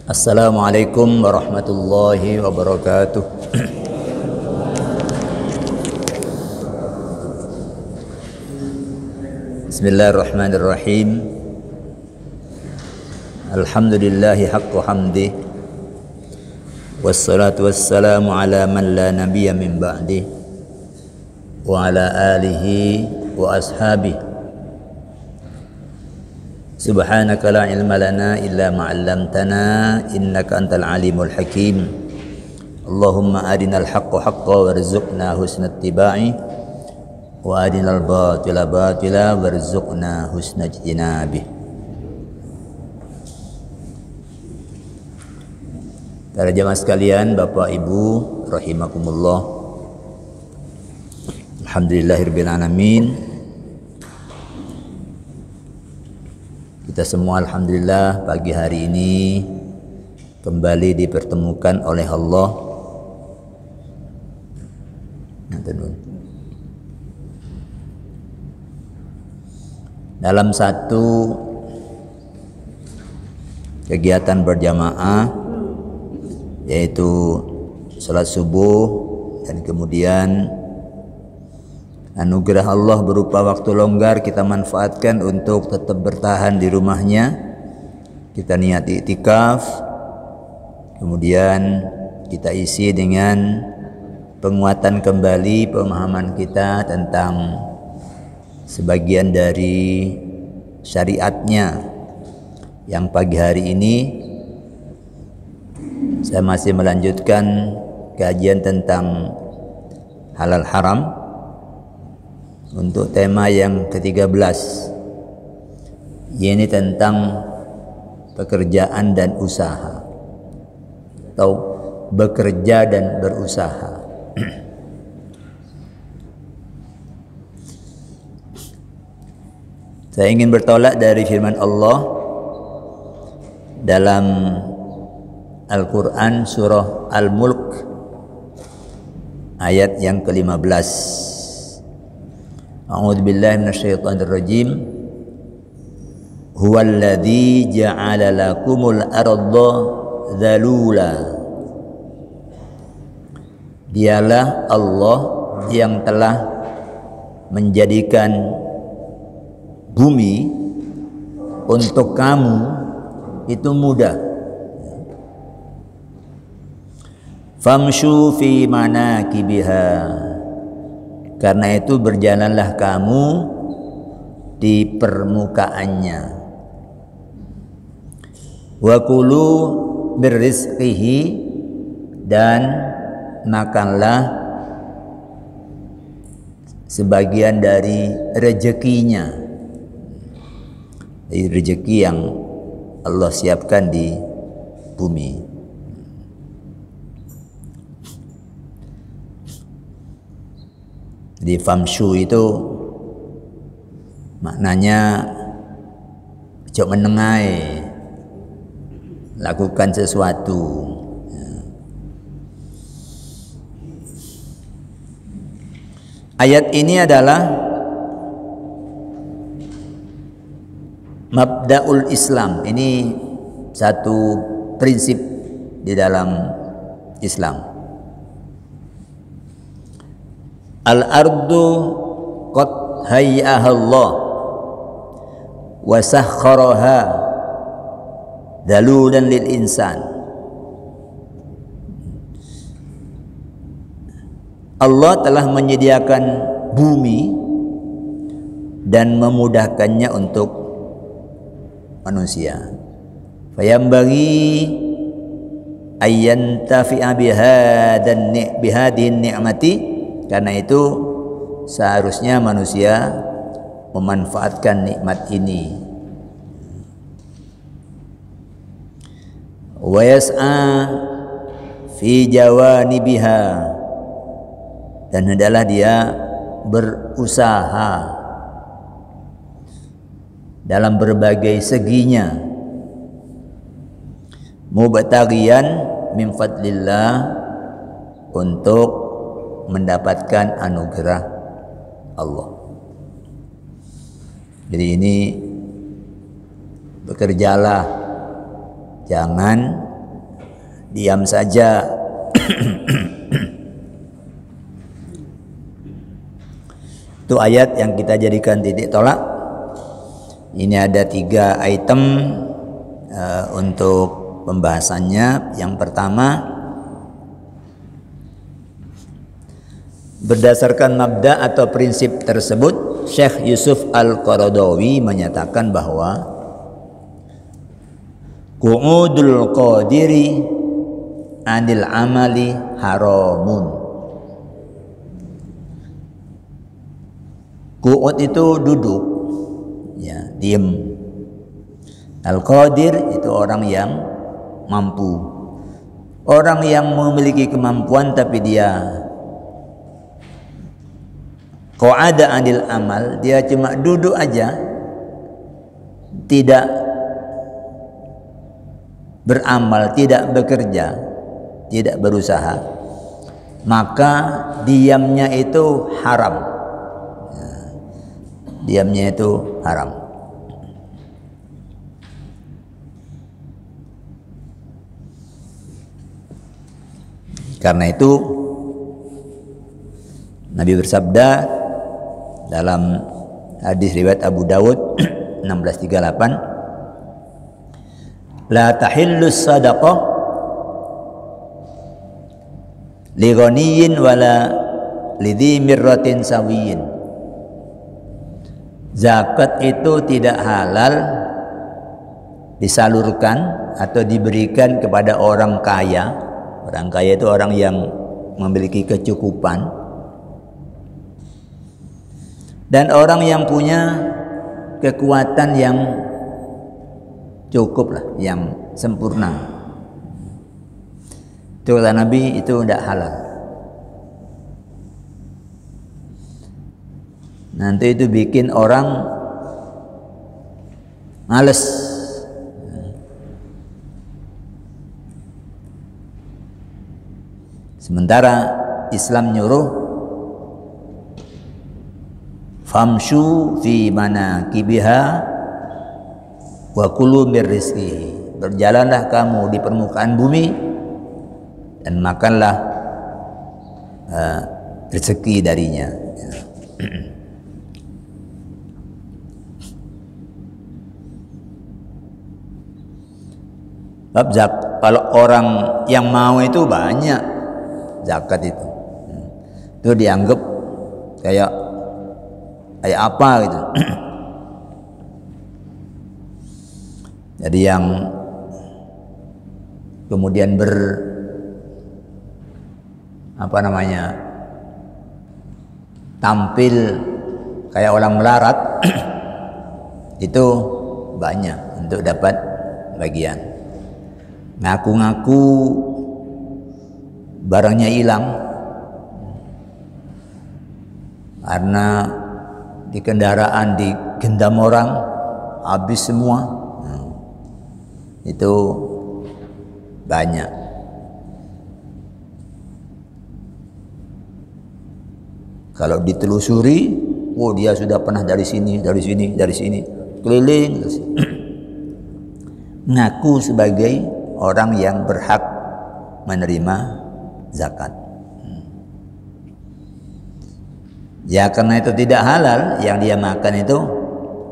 Assalamualaikum warahmatullahi wabarakatuh. Bismillahirrahmanirrahim. Alhamdulillahi haqqa hamdi, wassalatu wassalamu ala man la nabiyya min ba'di, wa ala alihi wa ashabihi. Subhanaka la ilma lana illa ma 'allamtana innaka antal alimul hakim. Allahumma arinal haqqa haqqan warzuqna husnat ittiba'i wa arinal batila batila warzuqna husnal ijtinabi. Para jamaah sekalian, Bapak Ibu rahimakumullah. Alhamdulillahirabbil alamin. Kita semua alhamdulillah pagi hari ini kembali dipertemukan oleh Allah dalam satu kegiatan berjamaah, yaitu salat subuh, dan kemudian anugerah Allah berupa waktu longgar kita manfaatkan untuk tetap bertahan di rumahnya. Kita niat iktikaf, kemudian kita isi dengan penguatan kembali pemahaman kita tentang sebagian dari syariatnya. Yang pagi hari ini saya masih melanjutkan kajian tentang halal haram untuk tema yang ke-13, yaitu tentang pekerjaan dan usaha atau bekerja dan berusaha. Saya ingin bertolak dari firman Allah dalam Al-Quran surah Al-Mulk ayat yang ke-15. A'udzu billahi minasyaitonir rajim. Huwallazi ja'ala lakumul arda dzalula. Dialah Allah yang telah menjadikan bumi untuk kamu itu mudah. Famshu fi manakibiha. Karena itu berjalanlah kamu di permukaannya. Wa kulu birrizqihi, dan makanlah sebagian dari rezekinya, dari rezeki yang Allah siapkan di bumi. Di famshu itu maknanya cok menengai, lakukan sesuatu. Ayat ini adalah mabda'ul Islam. Ini satu prinsip di dalam Islam. Al-ardu qad hayyaha Allah wa sakhkharaha dalulan lil insan. Allah telah menyediakan bumi dan memudahkannya untuk manusia. Fayambaghi ayyantafi'a bihadhihi ni'mati. Karena itu seharusnya manusia memanfaatkan nikmat ini. Wa yas'a fi jawanibiha, dan hendaklah dia berusaha dalam berbagai seginya. Mubtaghiyan min fadlillah, untuk mendapatkan anugerah Allah. Jadi ini bekerjalah, jangan diam saja. Itu ayat yang kita jadikan titik tolak. Ini ada 3 item untuk pembahasannya. Yang pertama, berdasarkan mabda atau prinsip tersebut, Syekh Yusuf Al-Qaradawi menyatakan bahwa qu'udul qadiri anil amali haramun. Qu'ud itu duduk, ya, diem. Al-qadir itu orang yang mampu, orang yang memiliki kemampuan tapi dia qa'ada anil amal, dia cuma duduk aja, tidak beramal, tidak bekerja, tidak berusaha, maka diamnya itu haram. Diamnya itu haram. Karena itu Nabi bersabda dalam hadis riwayat Abu Dawud 1638, la tahillus sadaqah li ghaniyin wala lidhi mirratin sawiyin. Zakat itu tidak halal disalurkan atau diberikan kepada orang kaya. Orang kaya itu orang yang memiliki kecukupan, dan orang yang punya kekuatan yang cukup lah, yang sempurna. Itu kata Nabi, itu tidak halal. Nanti itu bikin orang males. Sementara Islam nyuruh famshu fi manakibiha wa kulu mir rizqihi. Berjalanlah kamu di permukaan bumi dan makanlah rezeki darinya. Kalau orang yang mau itu banyak zakat itu dianggap kayak apa gitu. Jadi yang kemudian tampil kayak orang melarat itu banyak untuk dapat bagian. Ngaku-ngaku barangnya hilang karena di kendaraan digendam orang, habis semua. Itu banyak. Kalau ditelusuri, oh dia sudah pernah dari sini, keliling terus. Ngaku sebagai orang yang berhak menerima zakat. Ya karena itu tidak halal, yang dia makan itu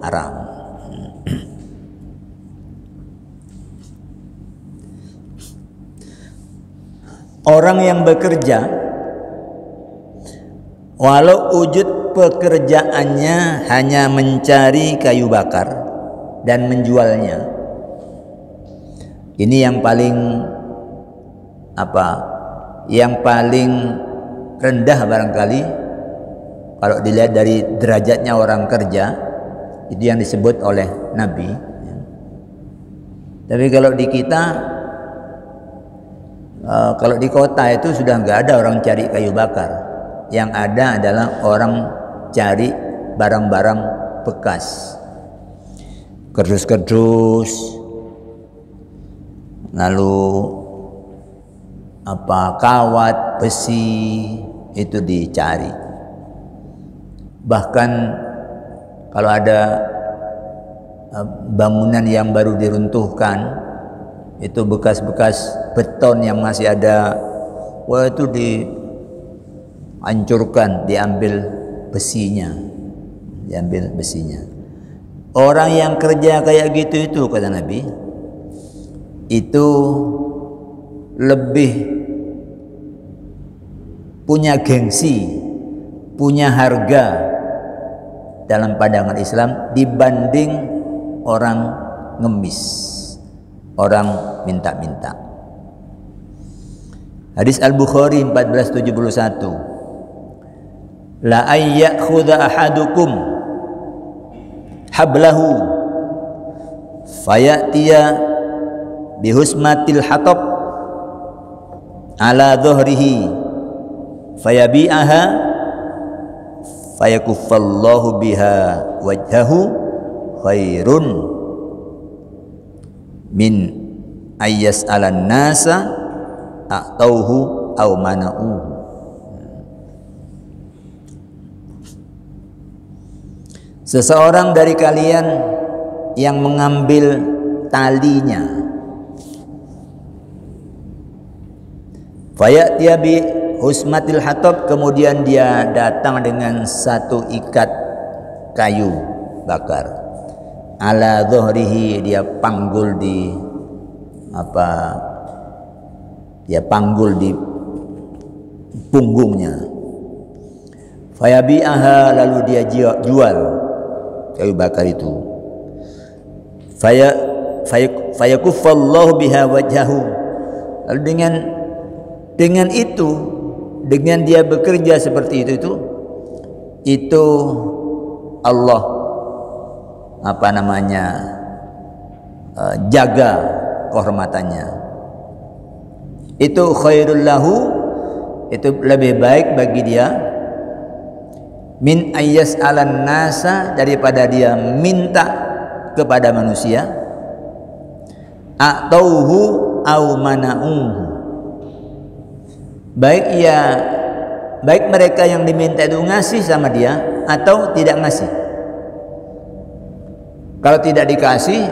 haram. Orang yang bekerja, walau wujud pekerjaannya hanya mencari kayu bakar dan menjualnya, ini yang paling yang paling rendah barangkali kalau dilihat dari derajatnya orang kerja, itu yang disebut oleh Nabi. Tapi kalau di kita, kalau di kota itu sudah nggak ada orang cari kayu bakar. Yang ada adalah orang cari barang-barang bekas, kerdus-kerdus, lalu kawat besi, itu dicari. Bahkan kalau ada bangunan yang baru diruntuhkan, itu bekas-bekas beton yang masih ada, wah itu dihancurkan, diambil besinya. Orang yang kerja kayak gitu itu, kata Nabi, itu lebih punya gengsi, punya harga dalam pandangan Islam dibanding orang ngemis, orang minta-minta. Hadis Al-Bukhari 1471, la ayyakhudha ahadukum hablahu fayatiya bihusmatil hatab ala dhuhrihi fayabi'aha fayakuffallahu biha wajhahu khairun min ayyas alan nasa a'tauhu aw mana'uhu. Seseorang dari kalian yang mengambil talinya, fayatiya bi husmatil hatab, kemudian dia datang dengan satu ikat kayu bakar, ala dhuhrihi, dia panggul di punggungnya, fayabi'aha, lalu dia jual kayu bakar itu, fayakuffallahu biha wajhahu, lalu dengan itu, dengan dia bekerja seperti itu Allah jaga kehormatannya. Itu khairul lahu, itu lebih baik bagi dia, min ayyas alan nasa, daripada dia minta kepada manusia, a'tauhu au mana'uhu, baik mereka yang diminta itu ngasih sama dia atau tidak ngasih. Kalau tidak dikasih,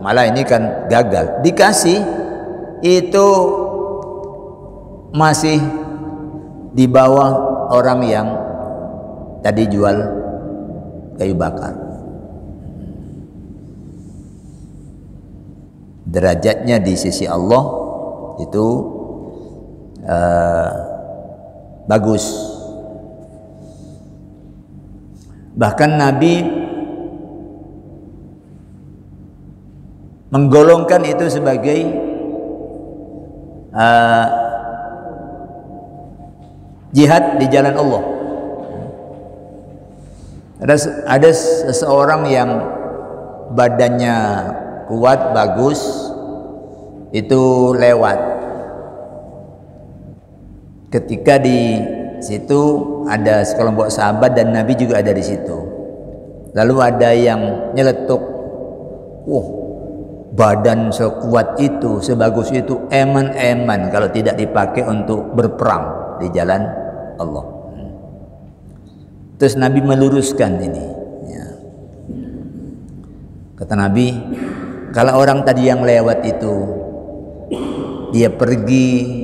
malah ini kan gagal. Dikasih itu masih di bawah orang yang tadi jual kayu bakar. Derajatnya di sisi Allah itu bagus. Bahkan Nabi menggolongkan itu sebagai jihad di jalan Allah. Ada seseorang yang badannya kuat, bagus, itu lewat. Ketika di situ ada sekelompok sahabat dan Nabi juga ada di situ. Lalu ada yang nyeletuk, badan sekuat itu, sebagus itu, eman-eman kalau tidak dipakai untuk berperang di jalan Allah. Terus Nabi meluruskan ini, ya. Kata Nabi, kalau orang tadi yang lewat itu dia pergi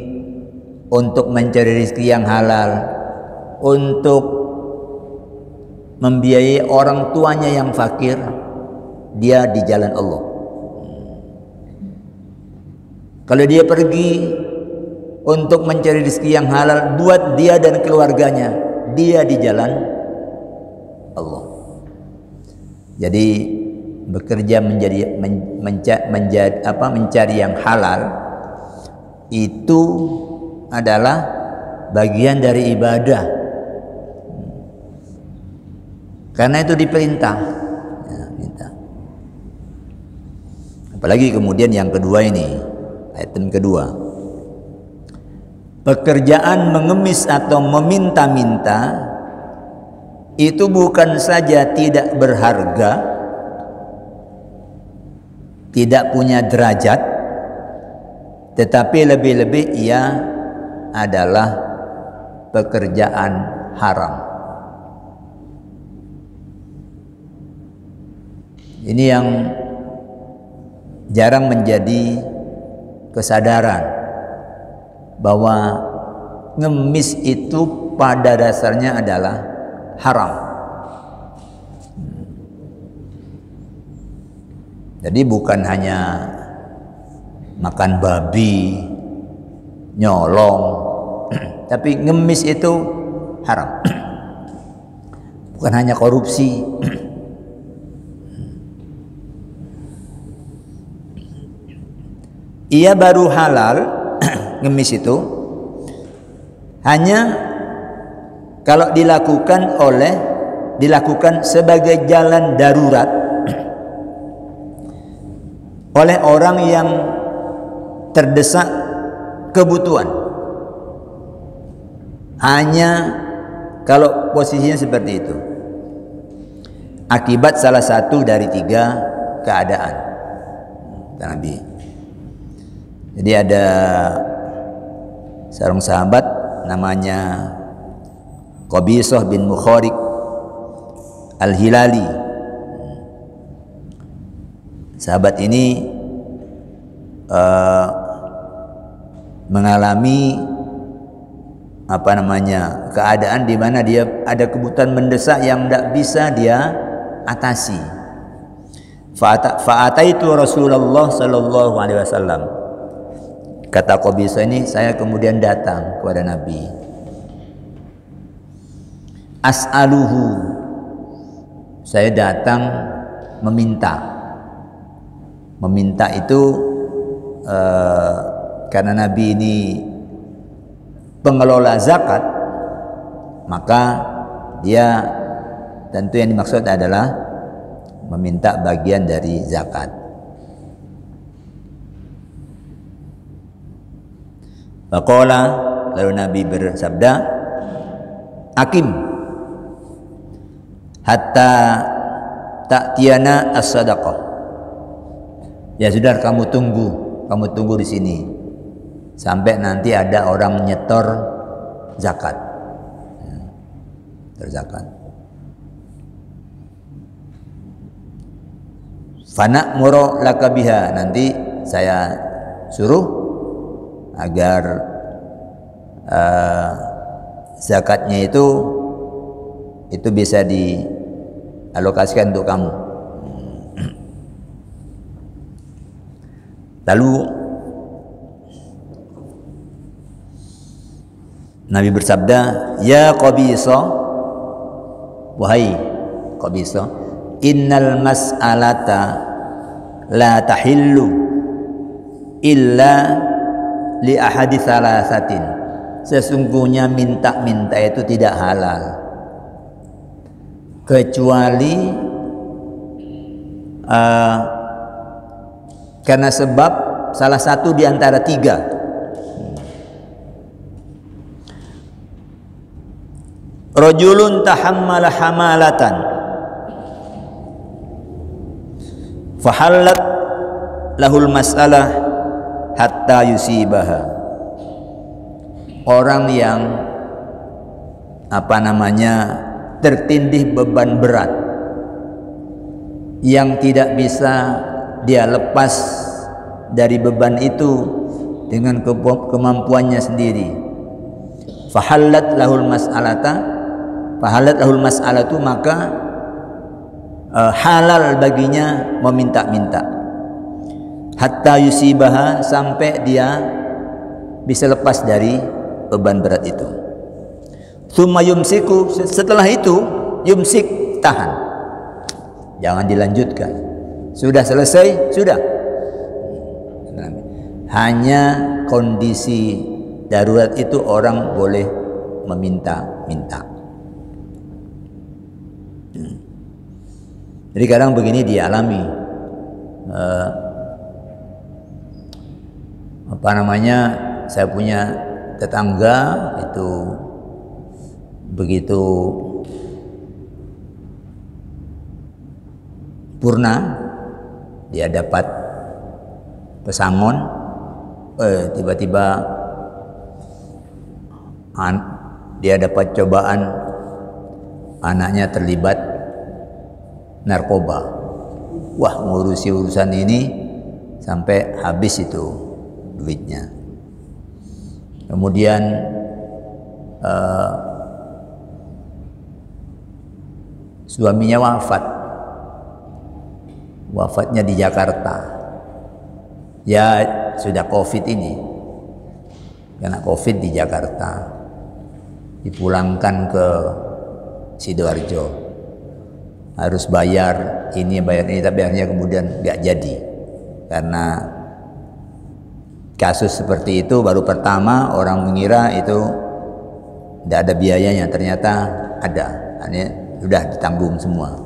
untuk mencari rezeki yang halal, untuk membiayai orang tuanya yang fakir, dia di jalan Allah. Kalau dia pergi untuk mencari rezeki yang halal buat dia dan keluarganya, dia di jalan Allah. Jadi bekerja mencari yang halal itu adalah bagian dari ibadah, karena itu diperintah. Apalagi kemudian yang kedua ini, item kedua, pekerjaan mengemis atau meminta-minta itu bukan saja tidak berharga, tidak punya derajat, tetapi lebih-lebih ia adalah pekerjaan haram. Ini yang jarang menjadi kesadaran bahwa ngemis itu pada dasarnya adalah haram. Jadi bukan hanya makan babi, nyolong, tapi ngemis itu haram. Bukan hanya korupsi. Ia baru halal ngemis itu hanya kalau dilakukan sebagai jalan darurat oleh orang yang terdesak kebutuhan. Hanya kalau posisinya seperti itu, akibat salah satu dari 3 keadaan. Nabi. Jadi ada seorang sahabat namanya Qabisah bin Mukhariq Al-Hilali. Sahabat ini mengalami keadaan di mana dia ada kebutuhan mendesak yang tidak bisa dia atasi. Fa'ataitu Rasulullah sallallahu alaihi wasallam. Kata Qabisah ini, saya kemudian datang kepada Nabi. As'aluhu, saya datang meminta. Meminta itu karena Nabi ini pengelola zakat, maka dia tentu yang dimaksud adalah meminta bagian dari zakat. Faqala, lalu Nabi bersabda, Akim hatta ta'tiyana as-sadaqah. Ya sudah, kamu tunggu di sini sampai nanti ada orang nyetor zakat. Terzakat. Fana muro laka biha, nanti saya suruh agar zakatnya itu bisa dialokasikan untuk kamu. Lalu Nabi bersabda, ya Qabisah, wahai Qabisah, innal mas'alata la tahillu illa li ahadi salasatin. Sesungguhnya minta-minta itu tidak halal kecuali karena sebab salah satu di antara 3. Rajulun tahammala hamalatan fahallat lahul mas'alah hatta yusibaha. Orang yang tertindih beban berat yang tidak bisa dia lepas dari beban itu dengan kemampuannya sendiri. Fahallat lahul mas'alatu, maka halal baginya meminta-minta. Hatta yusibaha, sampai dia bisa lepas dari beban berat itu. Tsumma yumsiku, setelah itu yumsik, tahan, jangan dilanjutkan. Sudah selesai, sudah. Hanya kondisi darurat itu orang boleh meminta-minta. Jadi kadang begini dialami, saya punya tetangga itu begitu purna dia dapat pesangon, tiba-tiba dia dapat cobaan, anaknya terlibat narkoba. Wah, ngurusi urusan ini sampai habis itu duitnya. Kemudian suaminya wafatnya di Jakarta. Ya sudah COVID ini, kena COVID di Jakarta, dipulangkan ke Sidoarjo, harus bayar ini tapi akhirnya kemudian nggak jadi karena kasus seperti itu baru pertama. Orang mengira itu tidak ada biayanya, ternyata ada, ini sudah ditanggung semua.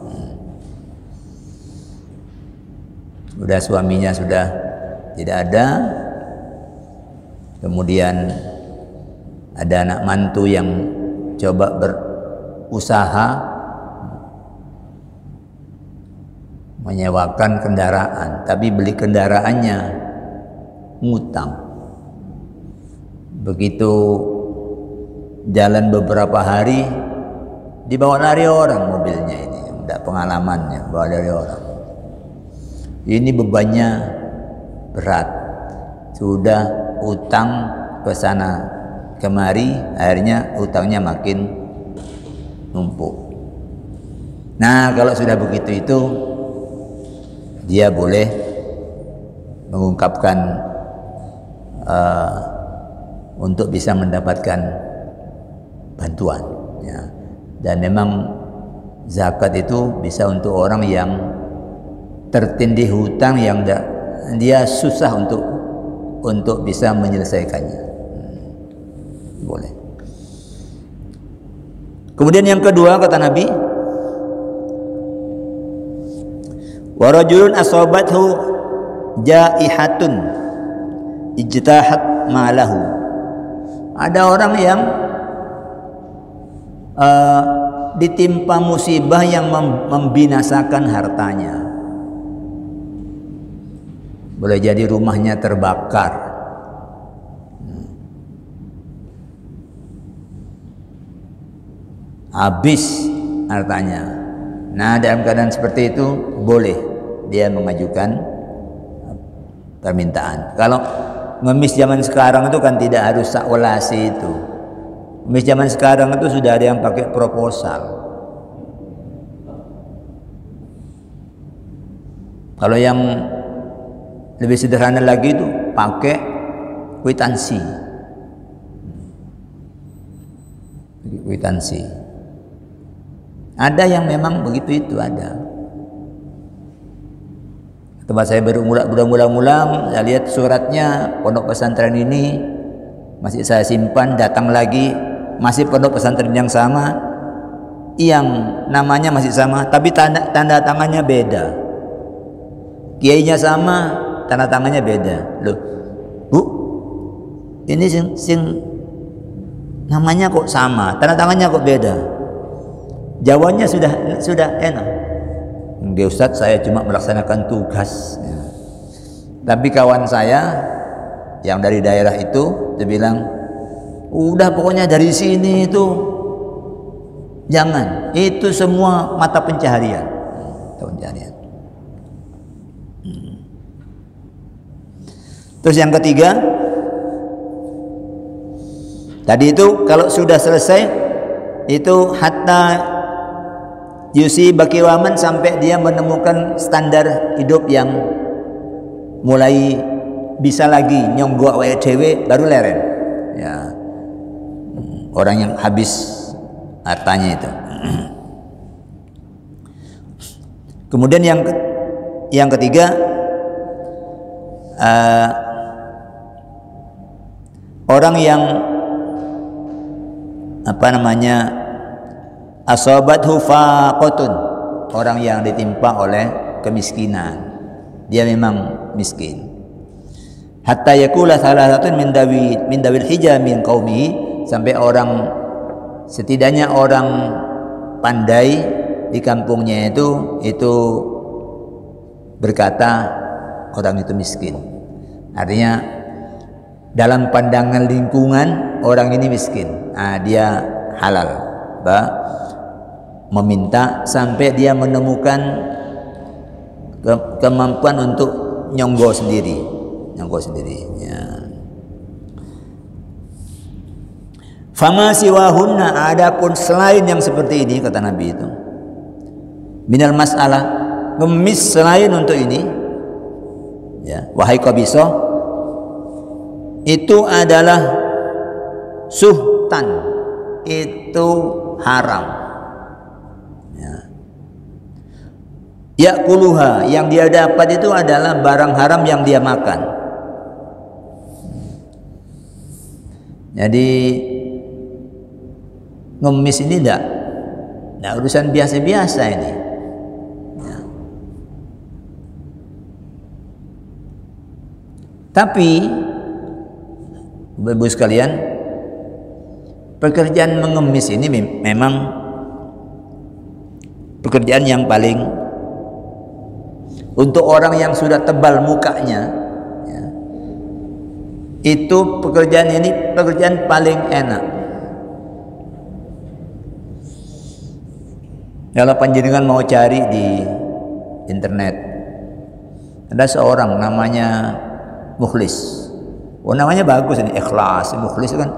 Sudah suaminya sudah tidak ada, kemudian ada anak mantu yang coba berusaha menyewakan kendaraan, tapi beli kendaraannya ngutang. Begitu jalan beberapa hari dibawa lari orang mobilnya ini, tidak pengalamannya, bawa lari orang. Ini bebannya berat, sudah utang ke sana kemari, akhirnya utangnya makin numpuk. Nah, kalau sudah begitu itu dia boleh mengungkapkan untuk bisa mendapatkan bantuan, ya. Dan memang zakat itu bisa untuk orang yang tertindih hutang, yang dia susah untuk bisa menyelesaikannya. Boleh. Kemudian yang kedua kata Nabi, wa rajulun asabathu jaihatun ijtahat malahu. Ada orang yang ditimpa musibah yang membinasakan hartanya. Boleh jadi rumahnya terbakar, habis hartanya. Nah, dalam keadaan seperti itu boleh dia mengajukan permintaan. Kalau ngemis zaman sekarang itu kan tidak harus sakolasi itu. Ngemis zaman sekarang itu sudah ada yang pakai proposal. Kalau yang lebih sederhana lagi itu pakai kwitansi. Kwitansi. Ada yang memang begitu, itu ada. Tempat saya berulang-ulang, saya lihat suratnya, pondok pesantren ini masih saya simpan, datang lagi, masih pondok pesantren yang sama, yang namanya masih sama, tapi tanda tangannya beda. Kiainya sama, tanda tangannya beda. Loh, Bu, ini sing namanya kok sama, tanda tangannya kok beda? Jawabannya sudah enak. Enggak Ustaz, saya cuma melaksanakan tugas. Ya. Tapi kawan saya yang dari daerah itu, dia bilang, udah pokoknya dari sini itu jangan, itu semua mata pencaharian. Terus yang ketiga, tadi itu kalau sudah selesai itu hatta yusi baki waman, sampai dia menemukan standar hidup yang mulai bisa lagi nyonggok awake dhewe, baru leren. Ya. Orang yang habis hartanya itu. Kemudian yang ketiga, orang yang asabathu faqatun, orang yang ditimpa oleh kemiskinan, dia memang miskin. Hatta yakula salasatun min dawil hija min qaumihi, sampai setidaknya orang pandai di kampungnya itu berkata orang itu miskin. Artinya dalam pandangan lingkungan orang ini miskin. Nah, dia halal meminta sampai dia menemukan kemampuan untuk nyonggo sendiri, ya. Fama siwahunna, adapun selain yang seperti ini, kata Nabi itu, minal mas'alah, ngemis selain untuk ini, ya, wahai qabisoh, itu adalah suhtan, itu haram. Ya. Ya'kuluha, yang dia dapat itu adalah barang haram yang dia makan. Jadi ngemis ini enggak urusan biasa-biasa ini. Ya. Tapi Bapak-Ibu sekalian, pekerjaan mengemis ini memang pekerjaan yang paling, untuk orang yang sudah tebal mukanya, ya, itu pekerjaan ini pekerjaan paling enak. Kalau panjenengan mau cari di internet, ada seorang namanya Mukhlis. Oh, namanya bagus ini, ikhlas. Mukhlis kan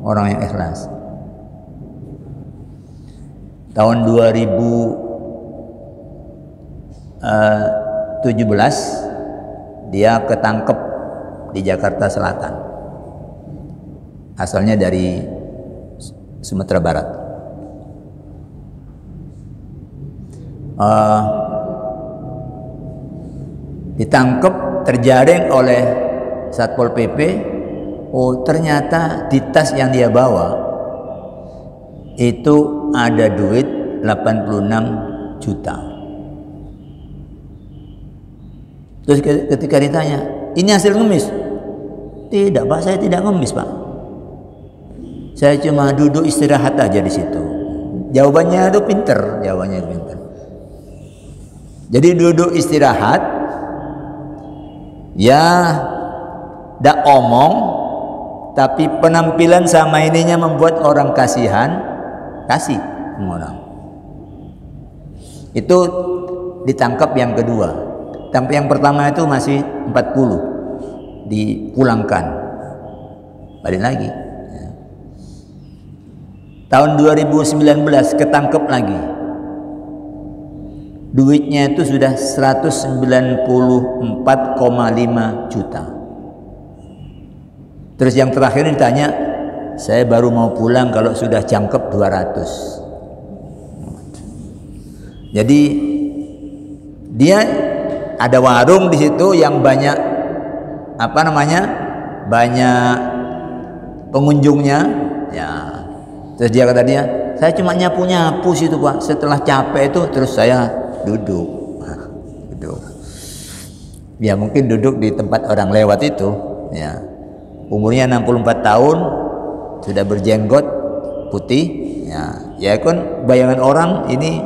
orang yang ikhlas. Tahun 2017 dia ketangkep di Jakarta Selatan. Asalnya dari Sumatera Barat. Ditangkap, terjaring oleh Satpol PP. Oh, ternyata di tas yang dia bawa itu ada duit 86 juta. Terus ketika ditanya, ini hasil ngemis? Tidak, Pak, saya tidak ngemis, Pak. Saya cuma duduk istirahat aja di situ. Jawabannya itu pinter, jawabannya itu pinter. Jadi duduk istirahat, ya ndak omong, tapi penampilan sama ininya membuat orang kasih orang. Itu ditangkap yang kedua. Tapi yang pertama itu masih 40, dipulangkan, balik lagi. Tahun 2019 ketangkep lagi. Duitnya itu sudah 194,5 juta. Terus yang terakhir ditanya, saya baru mau pulang kalau sudah jangkep 200. Jadi dia ada warung di situ yang banyak banyak pengunjungnya, ya. Terus dia kata saya cuma nyapu situ, Pak. Setelah capek itu terus saya duduk. Ya mungkin duduk di tempat orang lewat itu, ya. Umurnya 64 tahun, sudah berjenggot putih, ya kan bayangan orang ini,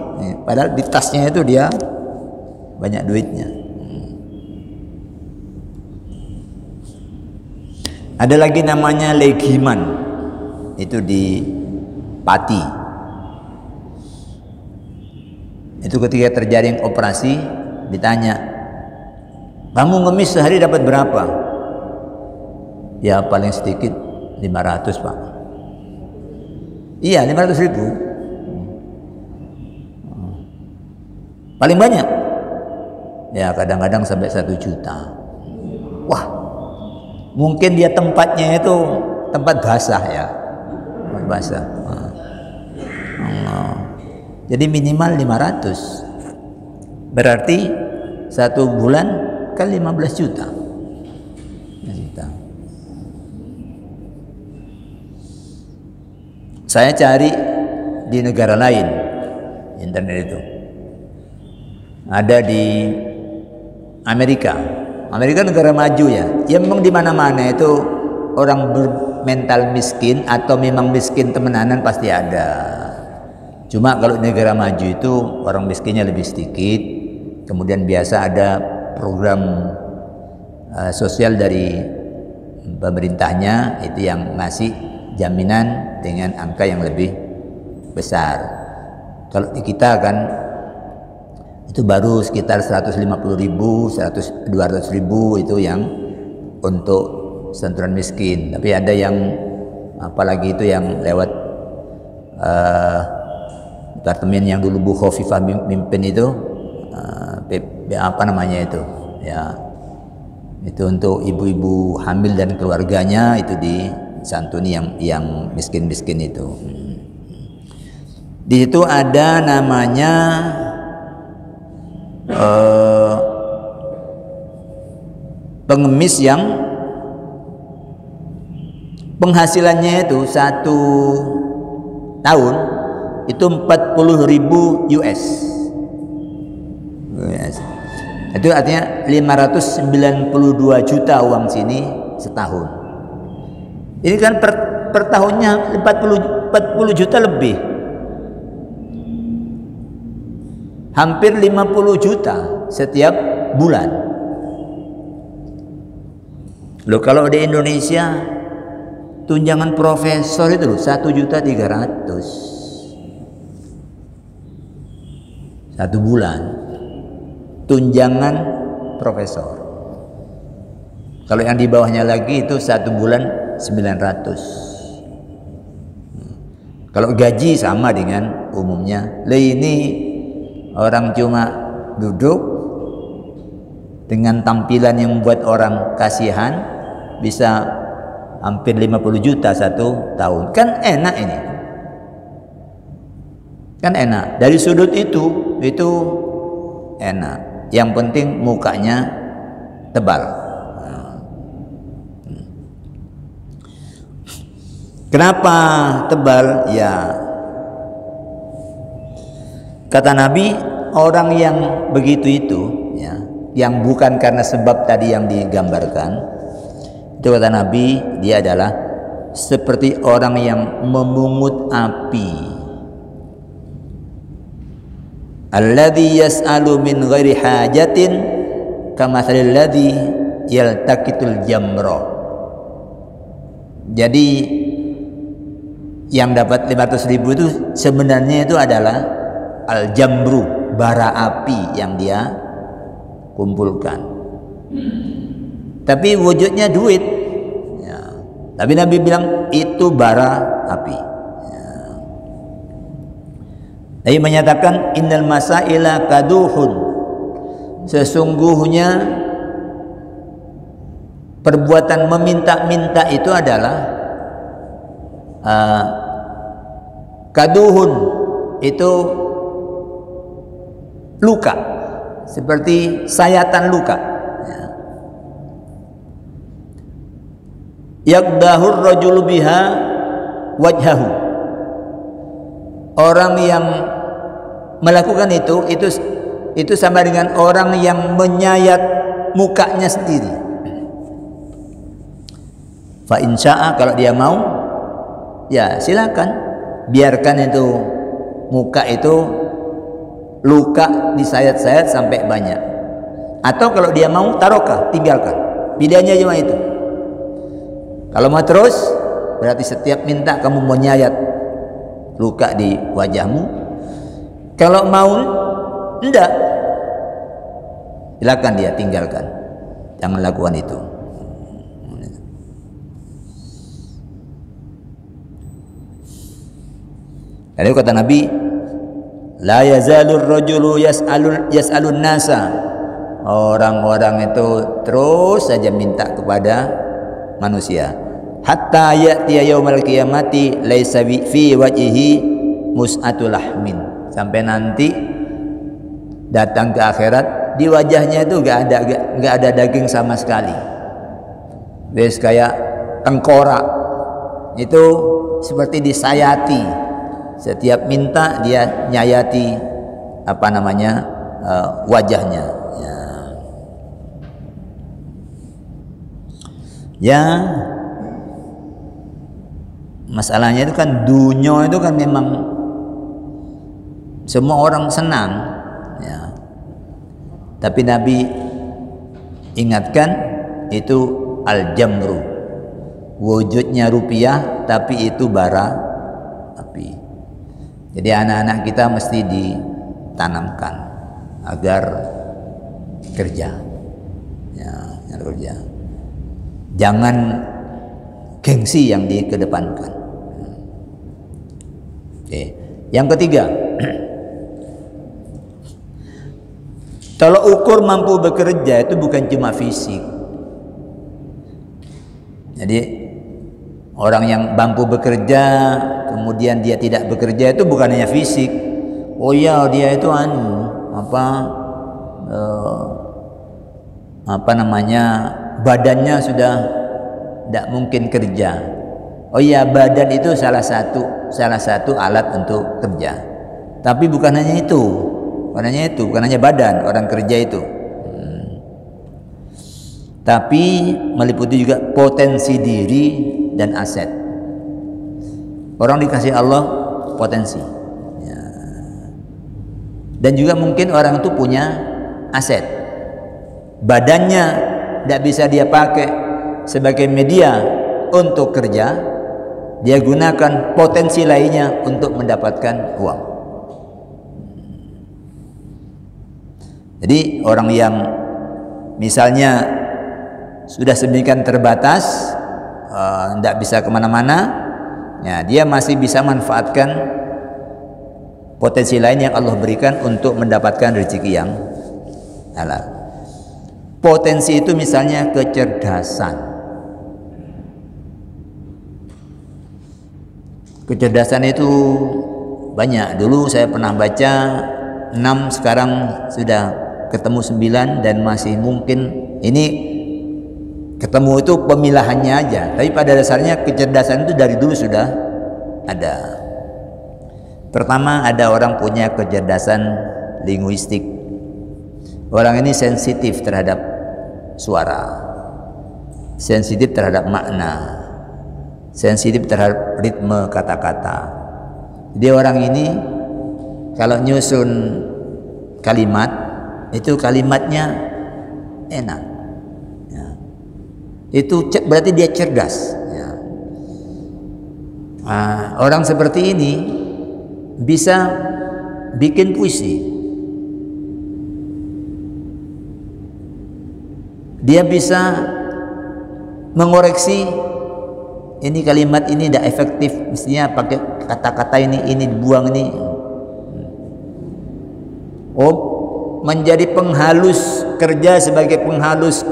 padahal di tasnya itu dia banyak duitnya. Ada lagi namanya Legiman, itu di Pati. Itu ketika terjaring operasi ditanya, kamu ngemis sehari dapat berapa? Ya paling sedikit 500, Pak. Iya, 500.000. Paling banyak ya kadang-kadang sampai 1 juta. Wah, mungkin dia tempatnya itu tempat basah, ya, tempat basah. Jadi minimal 500, berarti 1 bulan kan 15 juta. Saya cari di negara lain, internet itu ada di Amerika. Amerika negara maju, ya. Ya memang di mana-mana itu orang bermental miskin atau memang miskin temenanan pasti ada. Cuma kalau negara maju itu orang miskinnya lebih sedikit. Kemudian biasa ada program sosial dari pemerintahnya itu yang ngasih jaminan dengan angka yang lebih besar. Kalau di kita kan itu baru sekitar 150.000, 200.000 itu yang untuk santunan miskin. Tapi ada yang apalagi itu yang lewat departemen yang dulu Bu Khofifah mimpin itu, apa namanya itu ya, itu untuk ibu-ibu hamil dan keluarganya, itu disantuni yang miskin-miskin itu. Di situ ada namanya pengemis yang penghasilannya itu 1 tahun itu 40.000 US. Itu artinya 592 juta uang sini setahun. Ini kan per tahunnya 40 juta lebih. Hampir 50 juta setiap bulan. Loh, kalau di Indonesia tunjangan profesor itu loh 1.300.000 1 bulan, tunjangan profesor. Kalau yang di bawahnya lagi itu 1 bulan 900. Kalau gaji sama dengan umumnya. Lah ini orang cuma duduk dengan tampilan yang membuat orang kasihan bisa hampir 50 juta 1 tahun. Kan enak ini. Kan enak. Dari sudut itu enak. Yang penting mukanya tebal. Kenapa tebal? Ya, kata Nabi, orang yang begitu itu ya, yang bukan karena sebab tadi yang digambarkan, itu kata Nabi, dia adalah seperti orang yang memungut api. Alladzi yas'alu min ghairi hajatin kamathalil ladzi yaltaqitul jamra. Jadi yang dapat 500.000 itu sebenarnya itu adalah al-jamru, bara api yang dia kumpulkan. Tapi wujudnya duit. Ya. Tapi Nabi bilang itu bara api. Nabi menyatakan innal masaila kaduhun, sesungguhnya perbuatan meminta-minta itu adalah kaduhun, itu luka, seperti sayatan luka. Yaqdahur rajulu biha wajhahu. Orang yang melakukan itu sama dengan orang yang menyayat mukanya sendiri. Fa insya'a, kalau dia mau ya silakan, biarkan itu muka itu luka disayat-sayat sampai banyak. Atau kalau dia mau tarokah, tinggalkan. Pilihannya cuma itu. Kalau mau terus, berarti setiap minta kamu menyayat luka di wajahmu. Kalau mau enggak, silakan dia tinggalkan, jangan lakukan itu. Lalu kata Nabi, la yazalur rajulu yas'alun nasa. Orang-orang itu terus saja minta kepada manusia. Hatta ya'tiya yaumal qiyamati laisa fi wajhihi mus'atul lahmin. Sampai nanti datang ke akhirat, di wajahnya itu enggak ada daging sama sekali. Wes kayak tengkorak. Itu seperti disayati. Setiap minta dia nyayati wajahnya. Ya. Masalahnya itu kan dunia itu kan memang semua orang senang ya. Tapi Nabi ingatkan itu al-jamru, wujudnya rupiah tapi itu bara api. Jadi anak-anak kita mesti ditanamkan agar kerja ya, kerja. Jangan gengsi yang dikedepankan. Oke. Yang ketiga, tolak ukur mampu bekerja itu bukan cuma fisik. Jadi orang yang mampu bekerja kemudian dia tidak bekerja itu bukan hanya fisik. Oh ya, dia itu badannya sudah tidak mungkin kerja. Oh iya, badan itu salah satu alat untuk kerja. Tapi bukan hanya itu, bukan hanya badan orang kerja itu. Tapi meliputi juga potensi diri dan aset. Orang dikasih Allah potensi. Ya. Dan juga mungkin orang itu punya aset. Badannya tidak bisa dia pakai sebagai media untuk kerja, dia gunakan potensi lainnya untuk mendapatkan uang. Jadi orang yang misalnya sudah sedemikian terbatas, tidak bisa kemana-mana, ya, dia masih bisa manfaatkan potensi lain yang Allah berikan untuk mendapatkan rezeki yang halal. Potensi itu misalnya kecerdasan. Kecerdasan itu banyak. Dulu saya pernah baca 6, sekarang sudah ketemu 9, dan masih mungkin ini ketemu itu pemilahannya aja. Tapi pada dasarnya kecerdasan itu dari dulu sudah ada. Pertama, ada orang punya kecerdasan linguistik. Orang ini sensitif terhadap suara, sensitif terhadap makna, sensitif terhadap ritme kata-kata. Jadi orang ini kalau nyusun kalimat, itu kalimatnya enak. Ya. Itu berarti dia cerdas. Ya. Orang seperti ini bisa bikin puisi. Dia bisa mengoreksi, ini kalimat ini tidak efektif, mestinya pakai kata-kata ini dibuang ini. Oh, menjadi penghalus, kerja sebagai penghalus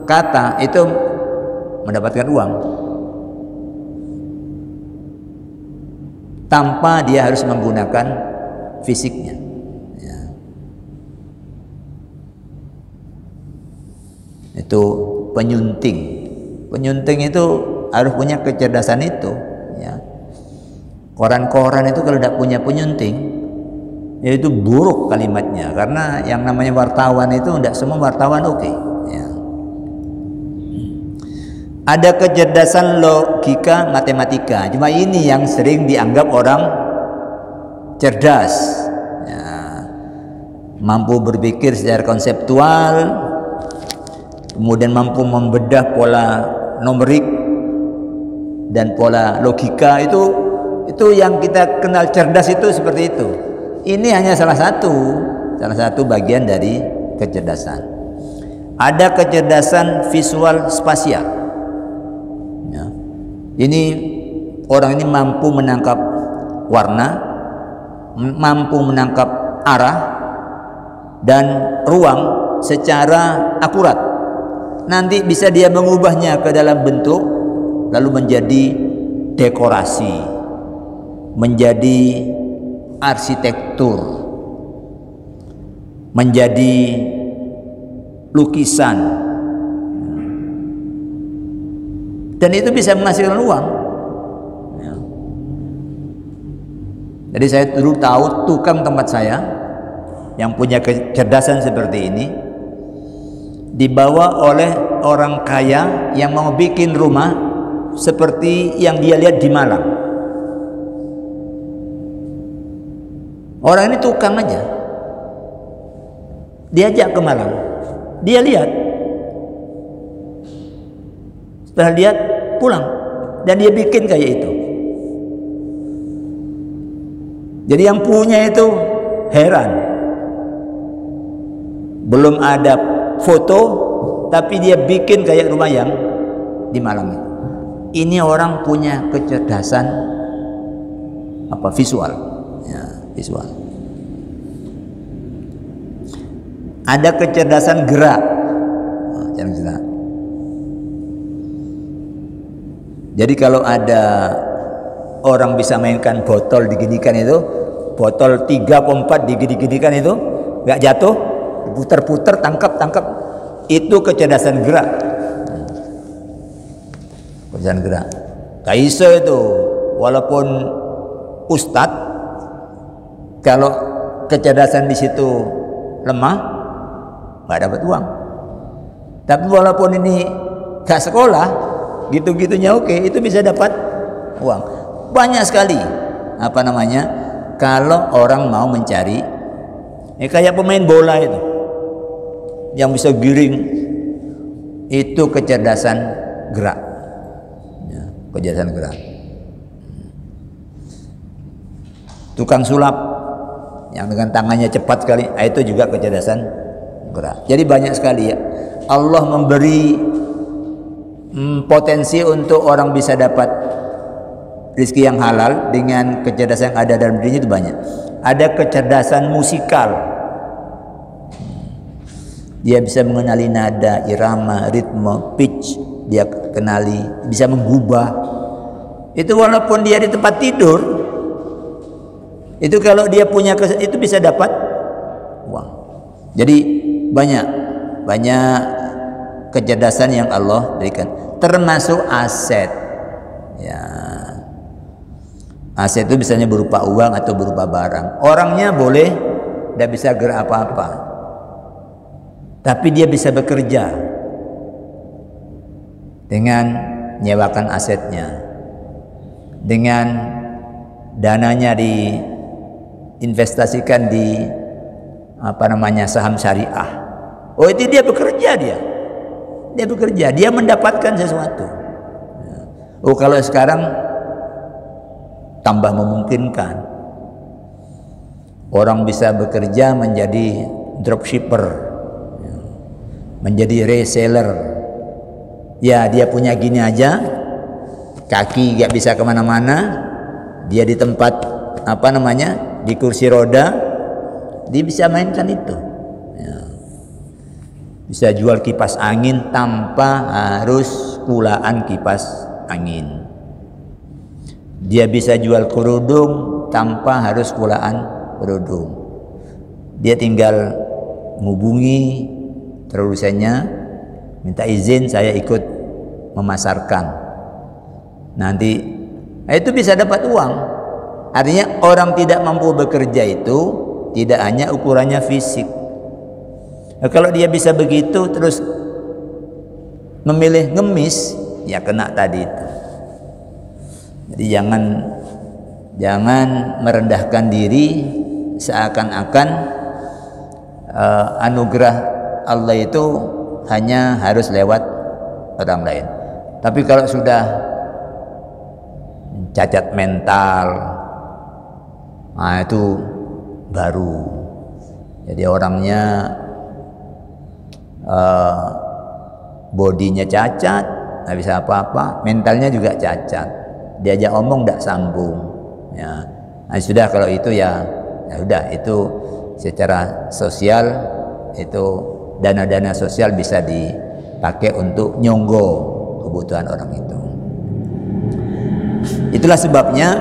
kata itu mendapatkan uang tanpa dia harus menggunakan fisiknya. Ya. Itu penyunting. Penyunting itu harus punya kecerdasan itu. Ya. Koran-koran itu kalau tidak punya penyunting, ya itu buruk kalimatnya. Karena yang namanya wartawan itu tidak semua wartawan oke. Ya. Ada kecerdasan logika, matematika. Cuma ini yang sering dianggap orang cerdas. Ya. Mampu berpikir secara konseptual, kemudian mampu membedah pola numerik dan pola logika. Itu yang kita kenal cerdas itu seperti itu. Ini hanya salah satu bagian dari kecerdasan. Ada kecerdasan visual spasial. Ya. Ini orang ini mampu menangkap warna, mampu menangkap arah dan ruang secara akurat. Nanti bisa dia mengubahnya ke dalam bentuk, lalu menjadi dekorasi, menjadi arsitektur, menjadi lukisan, dan itu bisa menghasilkan uang. Ya. Jadi saya dulu tahu tukang tempat saya yang punya kecerdasan seperti ini dibawa oleh orang kaya yang mau bikin rumah seperti yang dia lihat di Malang. Orang ini tukang aja, diajak ke Malang, dia lihat, setelah lihat pulang, dan dia bikin kayak itu. Jadi yang punya itu heran, belum ada foto, tapi dia bikin kayak rumah yang di Malang itu. ini orang punya kecerdasan apa visual, ya, visual. Ada kecerdasan gerak, jangan gerak. Jadi kalau ada orang bisa mainkan botol diginikan itu, botol 3 atau 4 digini-ginikan itu nggak jatuh, puter-puter, tangkap, itu kecerdasan gerak. Kecerdasan gerak. Kaiso itu walaupun ustadz, kalau kecerdasan di situ lemah, nggak dapat uang. Tapi walaupun ini gak sekolah, gitu-gitunya oke, itu bisa dapat uang. Banyak sekali apa namanya, kalau orang mau mencari, kayak pemain bola itu yang bisa giring, itu kecerdasan gerak, ya, kecerdasan gerak. Tukang sulap yang dengan tangannya cepat sekali, itu juga kecerdasan gerak. Jadi banyak sekali ya, Allah memberi potensi untuk orang bisa dapat rezeki yang halal dengan kecerdasan yang ada dalam dirinya itu banyak. Ada kecerdasan musikal, dia bisa mengenali nada, irama, ritme, pitch, dia kenali, bisa mengubah. Itu walaupun dia di tempat tidur, itu kalau dia punya itu bisa dapat uang. Jadi banyak kecerdasan yang Allah berikan, termasuk aset. Ya, aset itu misalnya berupa uang atau berupa barang. Orangnya boleh tidak bisa gerak apa-apa, tapi dia bisa bekerja dengan nyewakan asetnya, dengan dananya diinvestasikan di apa namanya saham syariah. Oh, itu dia bekerja, dia bekerja, dia mendapatkan sesuatu. Oh, kalau sekarang tambah memungkinkan, orang bisa bekerja menjadi dropshipper, menjadi reseller. Ya, dia punya gini aja, kaki gak bisa kemana-mana, dia di tempat apa namanya, di kursi roda, dia bisa mainkan itu. Bisa jual kipas angin tanpa harus kulaan kipas angin. Dia bisa jual kerudung tanpa harus kulaan kerudung. Dia tinggal menghubungi produsennya, minta izin saya ikut memasarkan. Nanti itu bisa dapat uang. Artinya orang tidak mampu bekerja itu tidak hanya ukurannya fisik. Nah, kalau dia bisa begitu terus memilih ngemis, ya kena tadi itu. Jadi jangan merendahkan diri seakan-akan anugerah Allah itu hanya harus lewat orang lain. Tapi kalau sudah cacat mental, nah itu baru. Jadi orangnya bodinya cacat, nggak bisa apa-apa, mentalnya juga cacat, diajak omong tidak sambung. Ya, nah, sudah kalau itu ya udah, itu secara sosial, itu dana-dana sosial bisa dipakai untuk nyonggo kebutuhan orang itu. Itulah sebabnya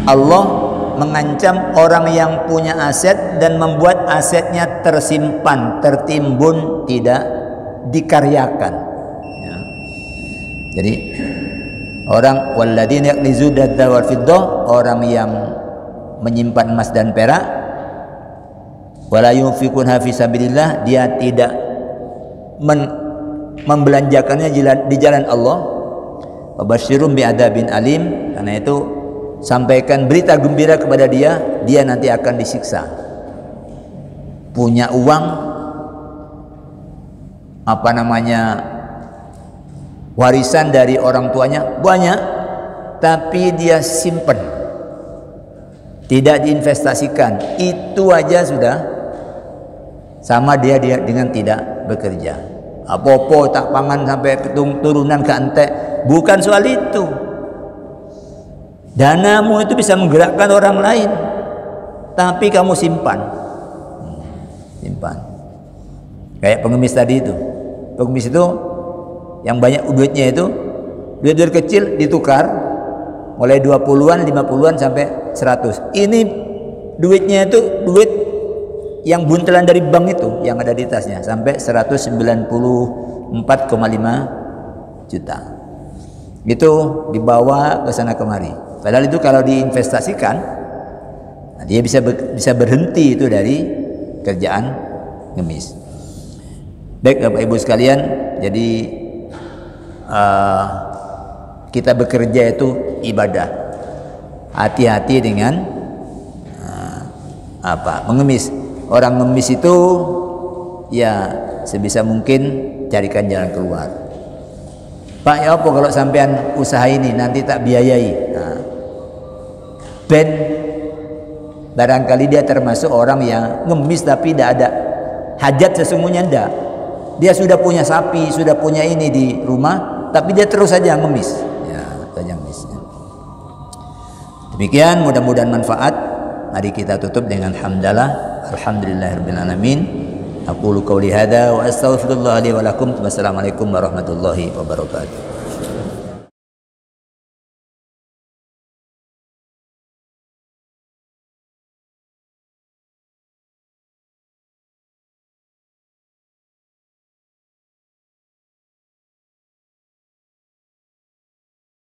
Allah mengancam orang yang punya aset dan membuat asetnya tersimpan, tertimbun, tidak dikaryakan. Ya. Jadi orang walladzina yaknizu dzahaba wal fiddah, orang yang menyimpan emas dan perak, wala yunfiqunha fi sabilillah, dia tidak membelanjakannya di jalan Allah, wabasyirum bi'adzabin alim, karena itu sampaikan berita gembira kepada dia nanti akan disiksa. Punya uang apa namanya, warisan dari orang tuanya banyak, tapi dia simpen, tidak diinvestasikan, itu aja sudah sama dia dengan tidak bekerja. Apa-apa tak pangan sampai turunan ke entek. Bukan soal itu. Danamu itu bisa menggerakkan orang lain, tapi kamu simpan. Simpan. Kayak pengemis tadi itu. Pengemis itu yang banyak duitnya itu, duit-duit kecil ditukar mulai 20-an, 50-an sampai 100. Ini duitnya itu duit yang buntelan dari bank itu yang ada di tasnya sampai 194,5 juta. Itu dibawa ke sana kemari. Padahal itu kalau diinvestasikan, dia bisa berhenti itu dari kerjaan ngemis. Baik Bapak Ibu sekalian, jadi kita bekerja itu ibadah. Hati-hati dengan mengemis. Orang ngemis itu ya sebisa mungkin carikan jalan keluar. Pak, ya apa kalau sampean usaha ini nanti tak biayai? Ben barangkali dia termasuk orang yang ngemis tapi tidak ada hajat, sesungguhnya ndak. Dia sudah punya sapi, sudah punya ini di rumah, tapi dia terus saja ngemis. Ya, saja ngemis. Demikian, mudah-mudahan manfaat. Mari kita tutup dengan hamdalah. Alhamdulillahirabbil alamin. Aqulu qouli hadza wa astaghfirullah li wa lakum. Wassalamualaikum warahmatullahi wabarakatuh.